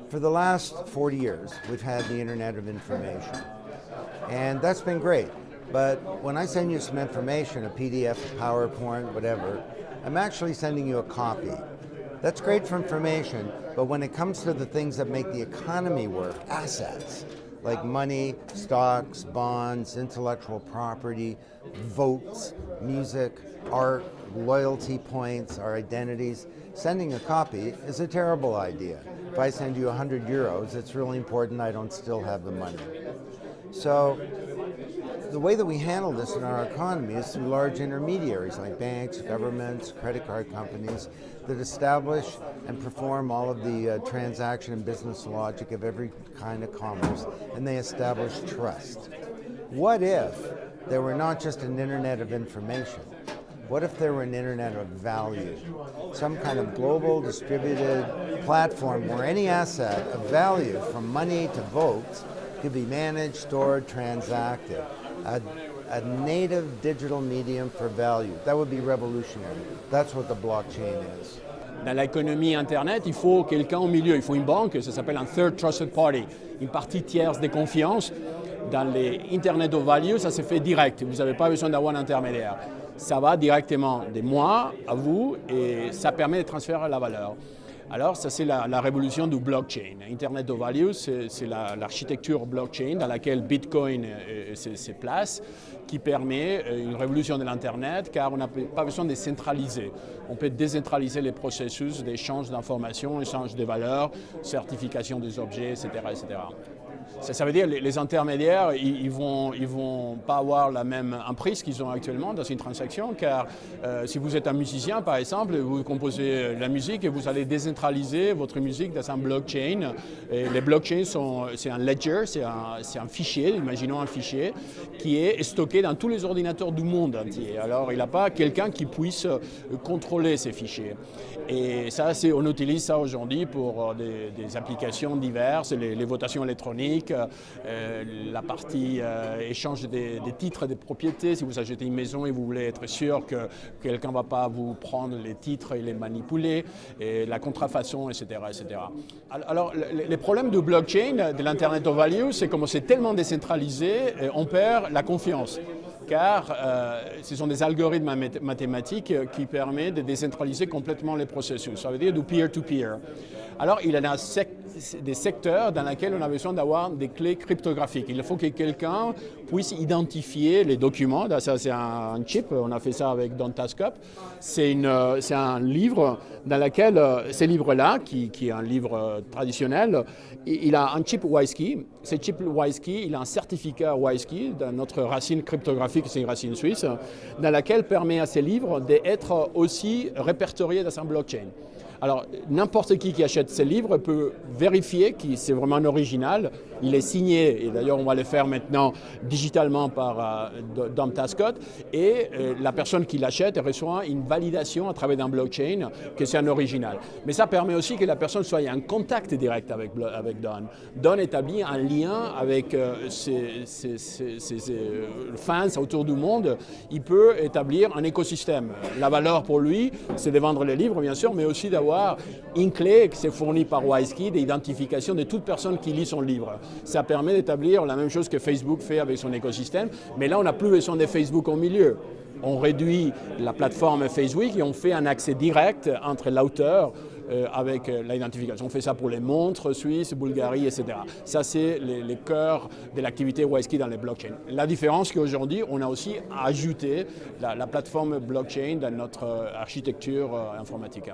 For the last 40 years, we've had the Internet of Information, and that's been great. But when I send you some information, a PDF, a PowerPoint, whatever, I'm actually sending you a copy. That's great for information, but when it comes to the things that make the economy work, assets, like money, stocks, bonds, intellectual property, votes, music, art, loyalty points, our identities, sending a copy is a terrible idea. If I send you 100 euros, it's really important I don't still have the money. So the way that we handle this in our economy is through large intermediaries like banks, governments, credit card companies that establish and perform all of the transaction and business logic of every kind of commerce, and they establish trust. What if there were not just an internet of information? What if there were an internet of value? Some kind of global distributed platform where any asset of value, from money to votes, could be managed, stored, transacted. A native digital medium for value. That would be revolutionary. That's what the blockchain is. Dans l'économie Internet, il faut quelqu'un au milieu, il faut une banque, ça s'appelle un third trusted party, une partie tierce de confiance. Dans les Internet of Value, ça se fait direct, vous n'avez pas besoin d'avoir un intermédiaire. Ça va directement de moi à vous et ça permet de transférer la valeur. Alors, ça c'est la révolution du blockchain. Internet of Value, c'est l'architecture blockchain dans laquelle Bitcoin se place, qui permet une révolution de l'Internet, car on n'a pas besoin de centraliser. On peut décentraliser les processus d'échange d'informations, échange de valeurs, certification des objets, etc. etc. Ça veut dire que les intermédiaires, ils vont pas avoir la même emprise qu'ils ont actuellement dans une transaction, car si vous êtes un musicien, par exemple, vous composez la musique et vous allez décentraliser votre musique dans un blockchain. Et les blockchains, c'est un ledger, c'est un fichier, imaginons un fichier, qui est stocké dans tous les ordinateurs du monde entier. Alors, il n'a pas quelqu'un qui puisse contrôler ces fichiers. Et ça, on utilise ça aujourd'hui pour des applications diverses, les votations électroniques, la partie échange des titres de propriété. Si vous achetez une maison et vous voulez être sûr que quelqu'un ne va pas vous prendre les titres et les manipuler, et la contrefaçon, etc. etc. Alors, les problèmes du blockchain, de l'Internet of Value, c'est comme c'est tellement décentralisé, on perd la confiance. Car ce sont des algorithmes mathématiques qui permettent de décentraliser complètement les processus. Ça veut dire du peer-to-peer. Alors, il y a des secteurs dans lesquels on a besoin d'avoir des clés cryptographiques. Il faut que quelqu'un puisse identifier les documents. Ça, c'est un chip. On a fait ça avec Dantascope. C'est un livre dans lequel, ce livre-là, qui est un livre traditionnel, il a un chip WISE-Key. Ce chip WISE-Key, il a un certificat WISE-Key dans notre racine cryptographique, c'est une racine suisse, dans laquelle permet à ces livres d'être aussi répertoriés dans un blockchain. Alors, n'importe qui achète ces livres peut vérifier que c'est vraiment un original. Il est signé, et d'ailleurs on va le faire maintenant digitalement par Dantascope, et la personne qui l'achète reçoit une validation à travers un blockchain que c'est un original. Mais ça permet aussi que la personne soit en contact direct avec Don. Don établit un lien avec ses fans autour du monde. Il peut établir un écosystème. La valeur pour lui, c'est de vendre les livres, bien sûr, mais aussi d'avoir une clé qui s'est fournie par WISE-Key d'identification de toute personne qui lit son livre. Ça permet d'établir la même chose que Facebook fait avec son écosystème, mais là on n'a plus besoin de Facebook au milieu. On réduit la plateforme Facebook et on fait un accès direct entre l'auteur avec l'identification. On fait ça pour les montres suisses, Bulgarie, etc. Ça, c'est les cœurs de l'activité WISE-Key dans les blockchains. La différence qu'aujourd'hui, on a aussi ajouté la plateforme blockchain dans notre architecture informatique.